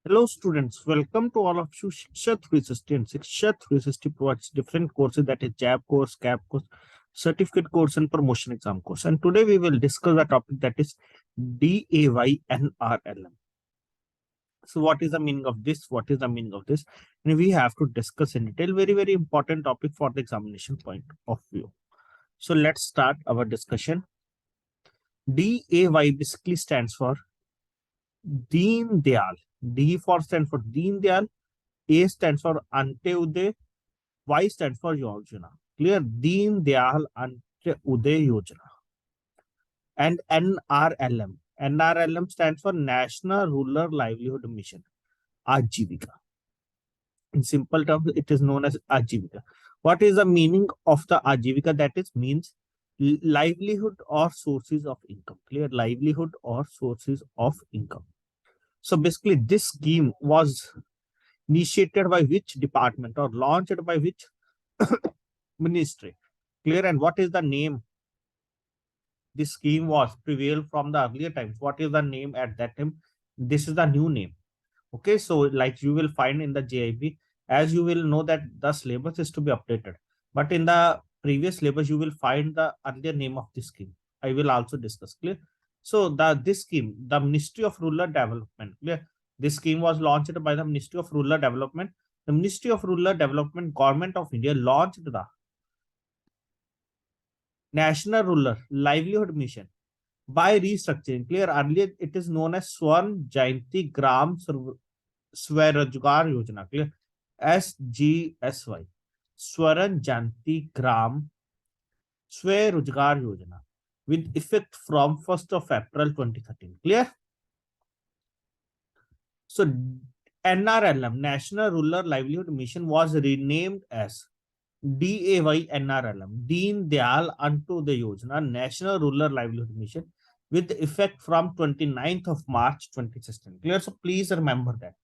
Hello students, welcome to all of you Shiksha 360 and Shiksha 360 provides different courses that is JAB course, CAP course, certificate course and promotion exam course. And today we will discuss a topic that is DAY NRLM. So what is the meaning of this? What is the meaning of this? And we have to discuss in detail, very important topic for the examination point of view. So let's start our discussion. DAY basically stands for Deen Dayal. D for stands for Deen Dayal. A stands for Antyodaya, Y stands for Yojana. Clear? Deen Dayal Antyodaya Yojana. And NRLM. NRLM stands for National Rural Livelihood Mission. Ajivika. In simple terms, it is known as Ajivika. What is the meaning of the Ajivika? That is means livelihood or sources of income. Clear? Livelihood or sources of income. So basically, this scheme was initiated by which department or launched by which ministry? Clear? And what is the name? This scheme was prevailed from the earlier times. What is the name at that time? This is the new name. Okay, so like you will find in the JIB, as you will know that the syllabus is to be updated, but in the previous syllabus you will find the earlier name of this scheme. I will also discuss. Clear? So this scheme, the Ministry of Rural Development. Clear? This scheme was launched by the Ministry of Rural Development. The Ministry of Rural Development, Government of India launched the National Rural Livelihood Mission by restructuring. Clear? Earlier it is known as Swarn Jayanti Gram Swarojgar Yojana. Clear? SGSY. Swaran Janti Gram Swarojgar Yojana with effect from 1st of April 2013. Clear? So NRLM, National Rural Livelihood Mission, was renamed as DAY NRLM, Deen Dayal Antyodaya Yojana, National Rural Livelihood Mission, with effect from 29th of March 2016. Clear? So please remember that.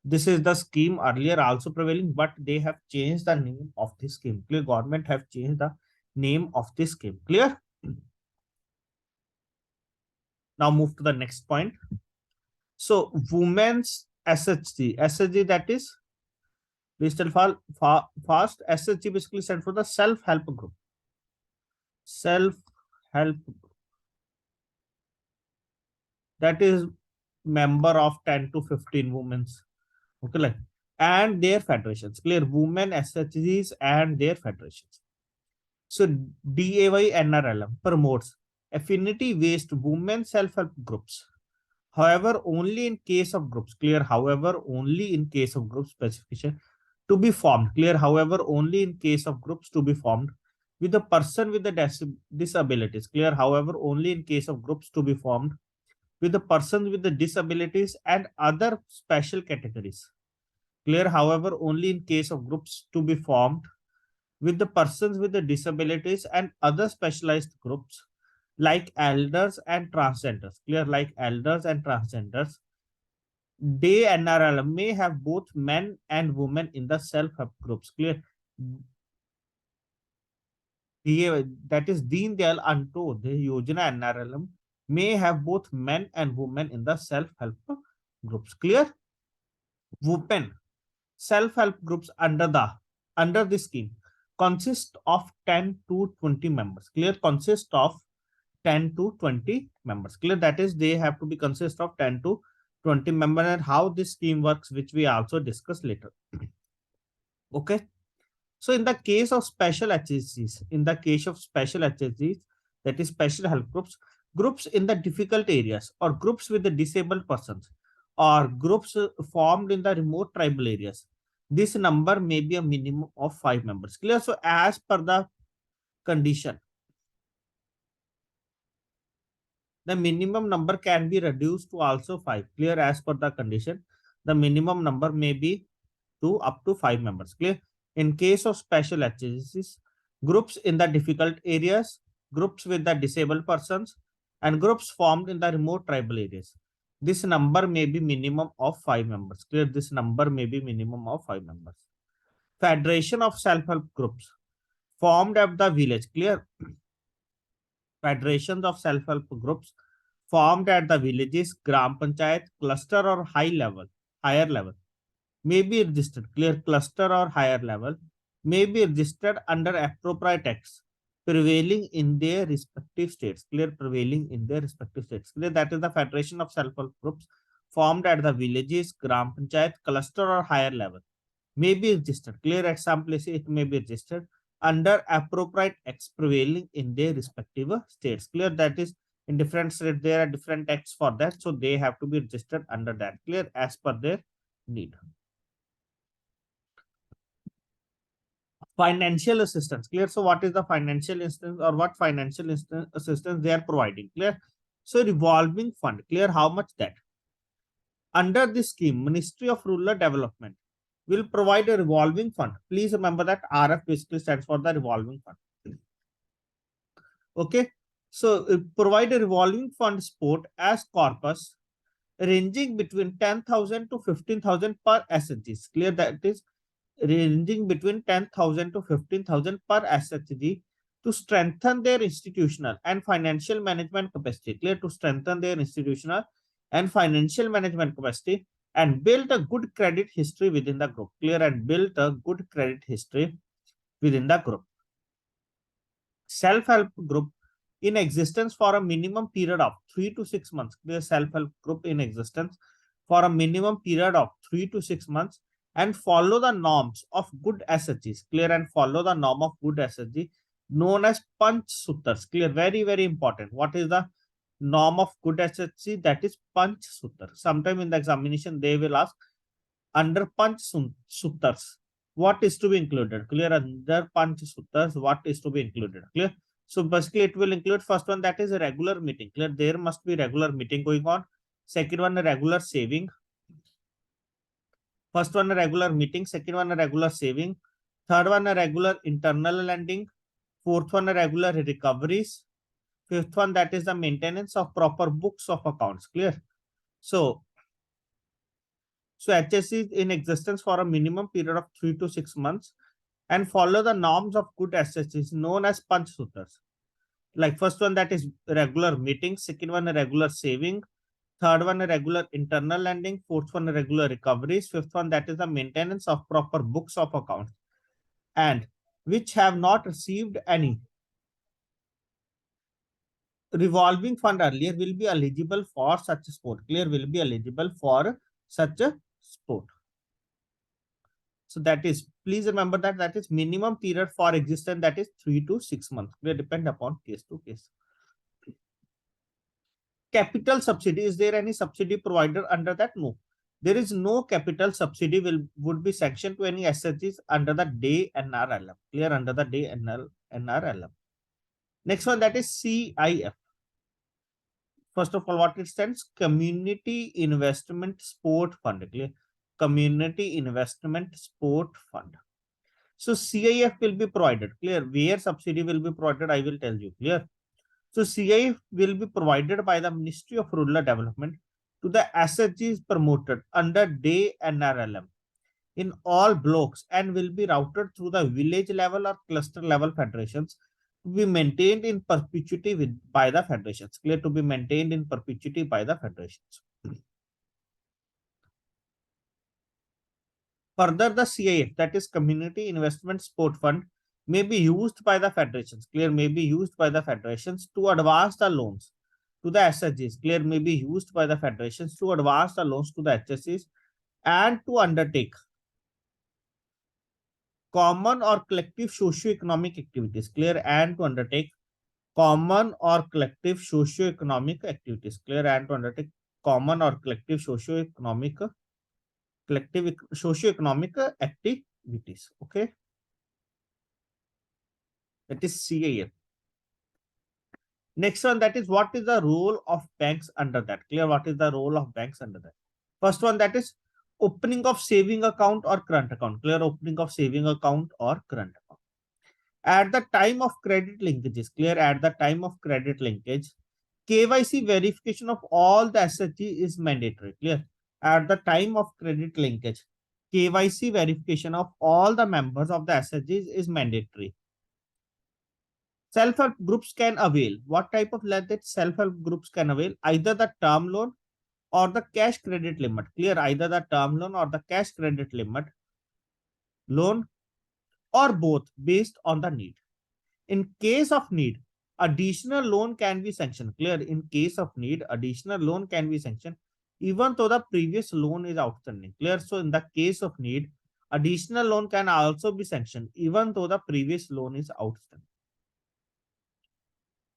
This is the scheme earlier also prevailing, but they have changed the name of this scheme. Clear? Government have changed the name of this scheme. Clear? Now move to the next point. So women's SHG that is digital fast. SHG basically stands for the self-help group. Self-help group. That is member of 10 to 15 women's. Okay, like, and their federations. Clear? Women SHGs and their federations. So DAY NRLM promotes affinity-based women self-help groups. However, only in case of groups. Clear? However, only in case of group specification to be formed. Clear? However, only in case of groups to be formed with a person with the disabilities. Clear? However, only in case of groups to be formed with the persons with the disabilities and other special categories. Clear? However, only in case of groups to be formed with the persons with the disabilities and other specialized groups like elders and transgenders. Clear? Like elders and transgenders. They NRLM may have both men and women in the self-help groups. Clear? That is Deen Dayal Antyodaya Yojana NRLM may have both men and women in the self-help groups. Clear? Women self-help groups under this scheme consist of 10 to 20 members. Clear? Consist of 10 to 20 members. Clear? That is, they have to be consist of 10 to 20 members, and how this scheme works, which we also discuss later. Okay. So in the case of special HSGs, that is special help groups, groups in the difficult areas or groups with the disabled persons or groups formed in the remote tribal areas, this number may be a minimum of 5 members. Clear? So as per the condition, the minimum number can be reduced to also 5. Clear? As per the condition, the minimum number may be up to 5 members. Clear? In case of special HSCs, groups in the difficult areas, groups with the disabled persons, and groups formed in the remote tribal areas, this number may be minimum of 5 members. Clear? This number may be minimum of 5 members. Federation of self-help groups formed at the village. Clear? Federations of self-help groups formed at the villages, gram panchayat, cluster or high level higher level may be registered, clear, cluster or higher level may be registered under appropriate acts prevailing in their respective states, clear, prevailing in their respective states, clear. That is the federation of self-help groups formed at the villages, gram panchayat, cluster or higher level may be registered, clear. At some places it may be registered under appropriate acts prevailing in their respective states, clear. That is, in different states there are different acts for that, so they have to be registered under that, clear, as per their need. Financial assistance, clear. So what is the financial assistance, or what financial assistance they are providing, clear. So revolving fund, clear, how much that under this scheme Ministry of Rural Development will provide a revolving fund. Please remember that RF basically stands for the revolving fund. Okay, so provide a revolving fund support as corpus ranging between 10,000 to 15,000 per SHG, clear. That is ranging between 10,000 to 15,000 per SHG to strengthen their institutional and financial management capacity, clear, to strengthen their institutional and financial management capacity and build a good credit history within the group, clear, and build a good credit history within the group. Self-help group in existence for a minimum period of 3 to 6 months, clear, self-help group in existence for a minimum period of 3 to 6 months and follow the norms of good SHGs, clear, and follow the norm of good SHG known as Panch Sutras, clear, very, very important. What is the norm of good SHG? That is Panch Sutra. Sometime in the examination, they will ask under Panch Sutras, what is to be included, clear, under Panch Sutras, what is to be included, clear. So basically it will include first one, that is a regular meeting, clear, there must be regular meeting going on. Second one, a regular saving. First one, a regular meeting. Second one, a regular saving. Third one, a regular internal lending. Fourth one, a regular recoveries. Fifth one, that is the maintenance of proper books of accounts, clear. So HSC is in existence for a minimum period of 3 to 6 months and follow the norms of good SHGs known as Panch Sutras. Like first one, that is regular meeting. Second one, a regular saving. Third one, a regular internal lending. Fourth one, a regular recoveries. Fifth one, that is the maintenance of proper books of accounts and which have not received any revolving fund earlier will be eligible for such a sport, clear, will be eligible for such a sport. So that is, please remember that that is minimum period for existence, that is 3 to 6 months, clear, depend upon case to case. Capital subsidy, is there any subsidy provider under that? No, there is no capital subsidy would be sanctioned to any SHGs under the day NRLM, clear, under the day NRLM. Next one, that is CIF. First of all, what it stands? Community Investment Sport Fund, clear, Community Investment Sport Fund. So CIF will be provided, clear, where subsidy will be provided, I will tell you, clear. So CIF will be provided by the Ministry of Rural Development to the SHGs promoted under day NRLM in all blocks and will be routed through the village level or cluster level federations to be maintained in perpetuity by the federations, clear, to be maintained in perpetuity by the federations. Further, the CIF, that is Community Investment Sport Fund, may be used by the federations, clear, may be used by the federations to advance the loans to the SHGs, clear, may be used by the federations to advance the loans to the HSCs and to undertake common or collective socio-economic activities, clear, and to undertake common or collective socio-economic activities, clear, and to undertake common or collective socio-economic activities. Okay, that is CIF. Next one, that is what is the role of banks under that, clear, what is the role of banks under that. First one, that is opening of saving account or current account, clear, opening of saving account or current account. At the time of credit linkages, clear, at the time of credit linkage, KYC verification of all the SHG is mandatory, clear. At the time of credit linkage, KYC verification of all the members of the SHGs is mandatory. Self-help groups can avail. What type of loan that self-help groups can avail? Either the term loan or the cash credit limit. Clear, either the term loan or the cash credit limit loan or both based on the need. In case of need, additional loan can be sanctioned. Clear, in case of need, additional loan can be sanctioned even though the previous loan is outstanding. Clear, so in the case of need, additional loan can also be sanctioned even though the previous loan is outstanding.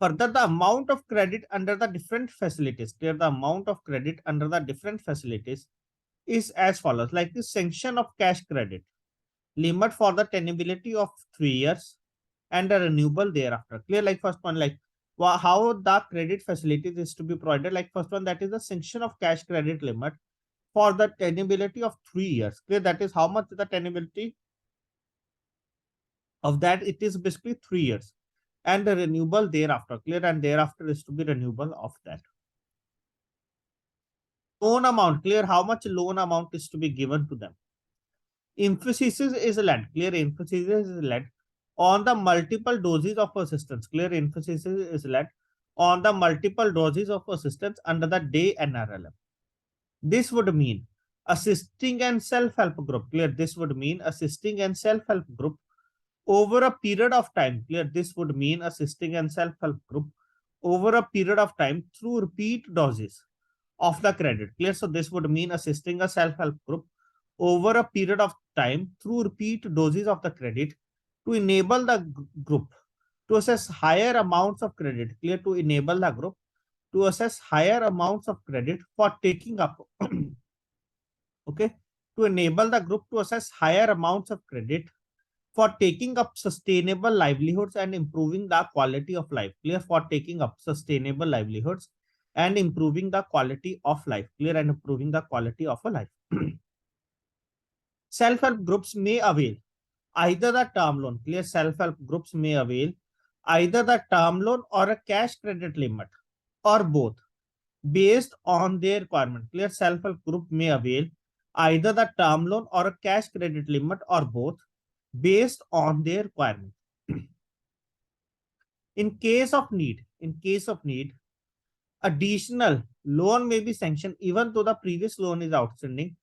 Further, the amount of credit under the different facilities, clear, the amount of credit under the different facilities is as follows. Like the sanction of cash credit, limit for the tenability of 3 years and a renewable thereafter. Clear, like first one, like how the credit facilities is to be provided. Like first one, that is the sanction of cash credit limit for the tenability of 3 years. Clear, that is how much the tenability of that. It is basically 3 years and the renewable thereafter. Clear, and thereafter is to be renewable of that. Loan amount, clear, how much loan amount is to be given to them. Emphasis is led, clear, emphasis is led on the multiple doses of assistance. Clear, emphasis is led on the multiple doses of assistance under the day NRLM. This would mean assisting and self-help group. Clear, this would mean assisting and self-help group over a period of time. Clear, this would mean assisting and self-help group over a period of time through repeat doses of the credit. Clear, so this would mean assisting a self-help group over a period of time through repeat doses of the credit to enable the group to assess higher amounts of credit. Clear, to enable the group to assess higher amounts of credit for taking up okay, to enable the group to assess higher amounts of credit for taking up sustainable livelihoods and improving the quality of life. Clear, for taking up sustainable livelihoods and improving the quality of life. Clear, and improving the quality of a life. Self-help groups may avail either the term loan. Clear, self-help groups may avail either the term loan or a cash credit limit or both based on their requirement. Clear, self-help group may avail either the term loan or a cash credit limit or both based on their requirement. In case of need, additional loan may be sanctioned even though the previous loan is outstanding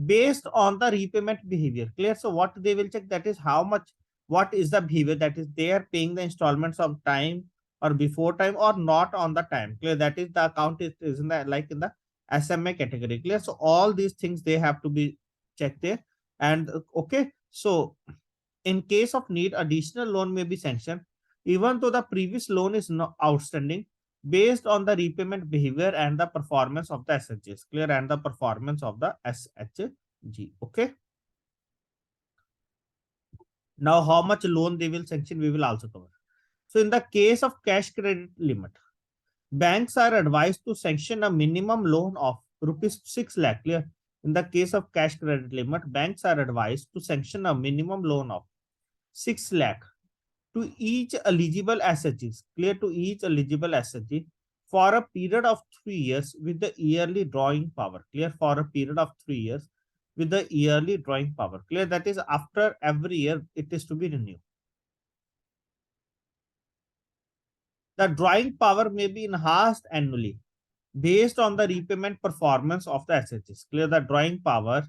based on the repayment behavior. Clear, so what they will check, that is how much, what is the behavior, that is they are paying the installments on time or before time or not on the time. Clear, that is the account is in the like in the SMA category. Clear, so all these things they have to be checked there. And okay, so in case of need, additional loan may be sanctioned even though the previous loan is not outstanding based on the repayment behavior and the performance of the SHGs. Clear, and the performance of the SHG. Okay. Now, how much loan they will sanction, we will also cover. So, in the case of cash credit limit, banks are advised to sanction a minimum loan of rupees 6 lakh. Clear. In the case of cash credit limit, banks are advised to sanction a minimum loan of 6 lakh to each eligible SHGs. Clear, to each eligible SHG for a period of 3 years with the yearly drawing power. Clear, for a period of 3 years with the yearly drawing power. Clear, that is after every year it is to be renewed. The drawing power may be enhanced annually based on the repayment performance of the SHGs. Clear, the drawing power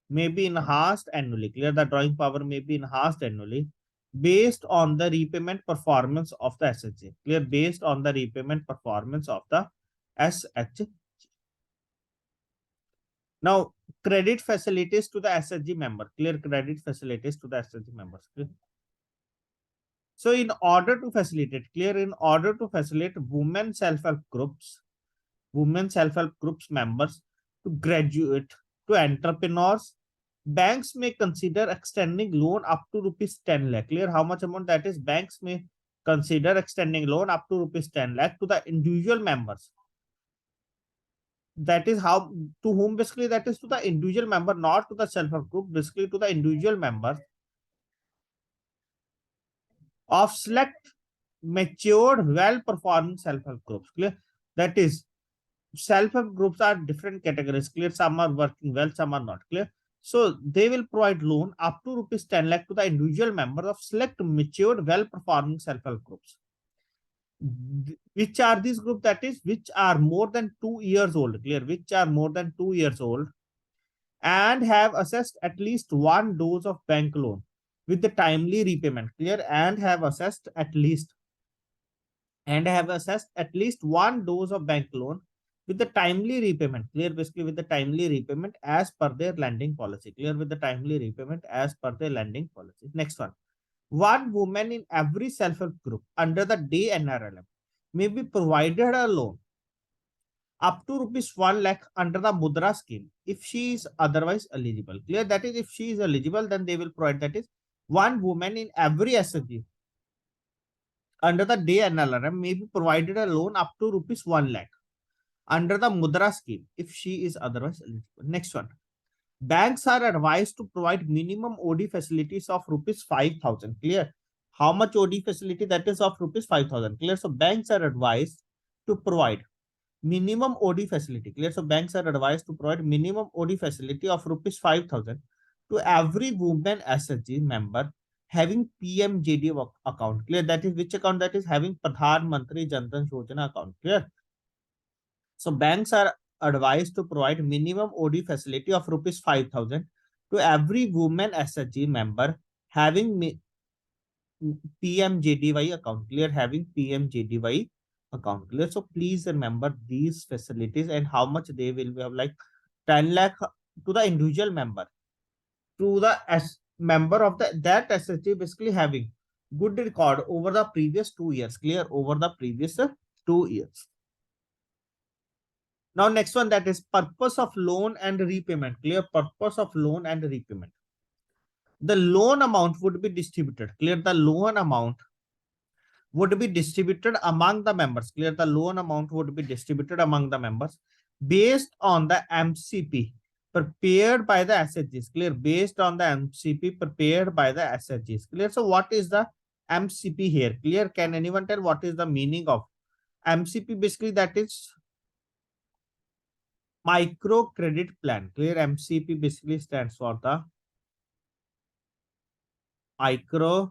may be enhanced annually. Clear, the drawing power may be enhanced annually based on the repayment performance of the SHG. Clear, based on the repayment performance of the SHG. Now, credit facilities to the SHG member. Clear, credit facilities to the SHG members. Clear? So, in order to facilitate, clear, in order to facilitate women self-help groups members to graduate to entrepreneurs, banks may consider extending loan up to rupees 10 lakh. Clear, how much amount that is? Banks may consider extending loan up to rupees 10 lakh to the individual members. That is how, to whom basically, that is to the individual member, not to the self-help group, basically to the individual members of select matured, well-performing self-help groups. Clear, that is self-help groups are different categories. Clear, some are working well, some are not. Clear, so they will provide loan up to rupees 10 lakh to the individual members of select matured, well-performing self-help groups. Which are these group, that is which are more than 2 years old, clear, which are more than 2 years old and have assessed at least one dose of bank loan with the timely repayment, clear, and have assessed at least one dose of bank loan with the timely repayment, clear, basically with the timely repayment as per their lending policy, clear, with the timely repayment as per their lending policy. Next one woman in every self-help group under the day NRLM may be provided a loan up to rupees 1 lakh under the Mudra scheme if she is otherwise eligible. Clear? That is, if she is eligible, then they will provide, that is, one woman in every SHG under the day NRLM may be provided a loan up to rupees 1 lakh under the Mudra scheme if she is otherwise eligible. Next one. Banks are advised to provide minimum OD facilities of rupees 5,000. Clear? How much OD facility? That is of rupees 5,000. Clear? So banks are advised to provide minimum OD facility. Clear? So banks are advised to provide minimum OD facility of rupees 5,000 to every woman SHG member having PMJD account. Clear? That is which account? That is having Pradhan Mantri Jan Dhan Yojana account. Clear? So banks are advised to provide minimum OD facility of rupees 5,000 to every woman SHG member having PMJDY account. Clear? Having PMJDY account. Clear? So please remember these facilities and how much they will be of, like 10 lakh to the individual member, to the member of that SHG basically having good record over the previous 2 years. Clear? Over the previous 2 years. Now, next one, that is purpose of loan and repayment. Clear? Purpose of loan and repayment. The loan amount would be distributed. Clear? The loan amount would be distributed among the members. Clear? The loan amount would be distributed among the members based on the MCP prepared by the SHGs. Clear? Based on the MCP prepared by the SHGs. Clear? So what is the MCP here? Clear? Can anyone tell what is the meaning of MCP? Basically, that is micro credit plan. Clear? MCP basically stands for the micro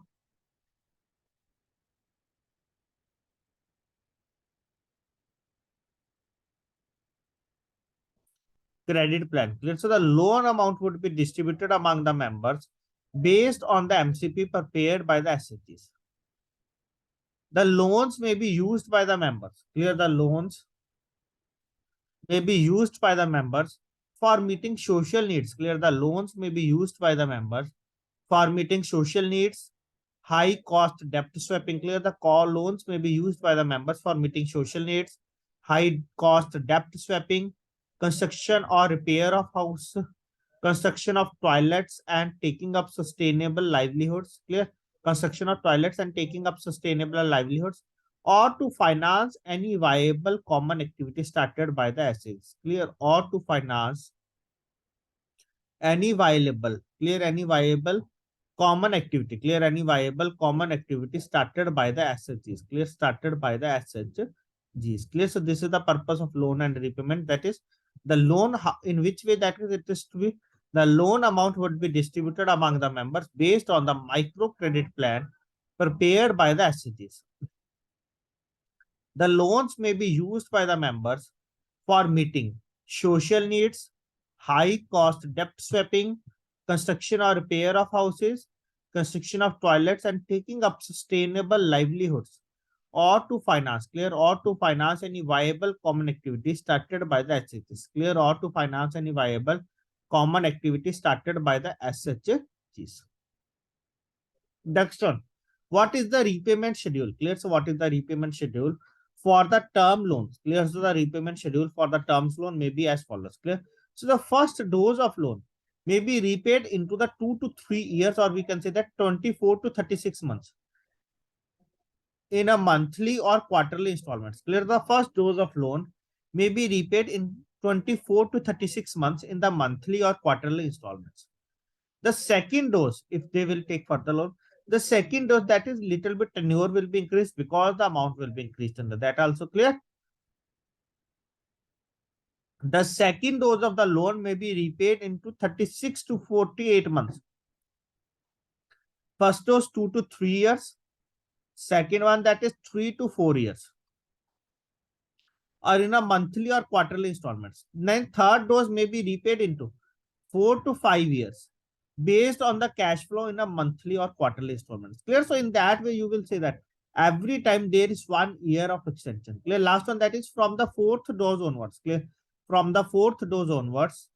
credit plan. Clear? So the loan amount would be distributed among the members based on the MCP prepared by the SHGs. The loans may be used by the members. Clear? The loans may be used by the members for meeting social needs. Clear? The loans may be used by the members for meeting social needs, high cost debt swapping. Clear? The call loans may be used by the members for meeting social needs, high cost debt swapping, construction or repair of house, construction of toilets and taking up sustainable livelihoods. Clear? Construction of toilets and taking up sustainable livelihoods, or to finance any viable common activity started by the SHGs. Clear? Or to finance any viable, clear, any viable common activity. Clear? Any viable common activity started by the SHGs. Clear? Started by the SHGs. Clear? So this is the purpose of loan and repayment. That is the loan, in which way that is it is to be, the loan amount would be distributed among the members based on the micro credit plan prepared by the SHGs. The loans may be used by the members for meeting social needs, high cost debt swapping, construction or repair of houses, construction of toilets, and taking up sustainable livelihoods, or to finance. Clear? Or to finance any viable common activity started by the SHGs. Clear? Or to finance any viable common activity started by the SHGs. Next one. What is the repayment schedule? Clear? So what is the repayment schedule for the term loans? Clear? So the repayment schedule for the terms loan may be as follows. Clear? So the first dose of loan may be repaid into the 2 to 3 years, or we can say that 24 to 36 months in a monthly or quarterly installments. Clear? The first dose of loan may be repaid in 24 to 36 months in the monthly or quarterly installments. The second dose, if they will take further loan, the second dose, that is little bit tenure will be increased because the amount will be increased under that also. Clear? The second dose of the loan may be repaid into 36 to 48 months. First dose 2 to 3 years. Second one, that is 3 to 4 years, or in a monthly or quarterly installments. Then third dose may be repaid into 4 to 5 years based on the cash flow in a monthly or quarterly installments. Clear? So in that way, you will say that every time there is 1 year of extension. Clear? Last one, that is from the fourth dose onwards. Clear? From the fourth dose onwards,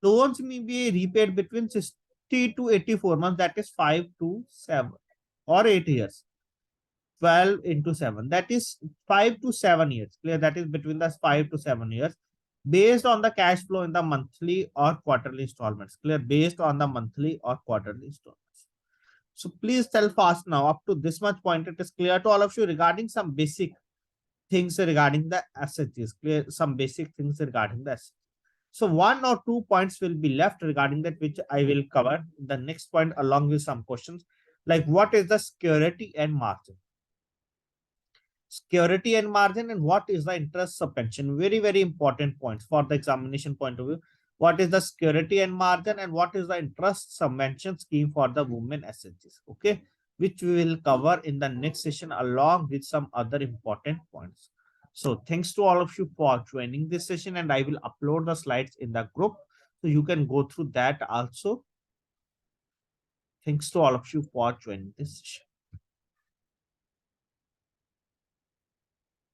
loans may be repaid between 60 to 84 months, that is 5 to 7 or 8 years. 12 into 7, that is 5 to 7 years. Clear? That is between the 5 to 7 years based on the cash flow in the monthly or quarterly installments. Clear? Based on the monthly or quarterly installments. So please tell fast now. Up to this much point, it is clear to all of you regarding some basic things regarding the assets. Clear? Some basic things regarding the assets. So 1 or 2 points will be left regarding that, which I will cover the next point along with some questions like what is the security and margin. Security and margin, and what is the interest subvention. Very, very important points for the examination point of view. What is the security and margin, and what is the interest subvention scheme for the women SHGs. Okay, which we will cover in the next session along with some other important points. So thanks to all of you for joining this session, and I will upload the slides in the group so you can go through that also. Thanks to all of you for joining this session.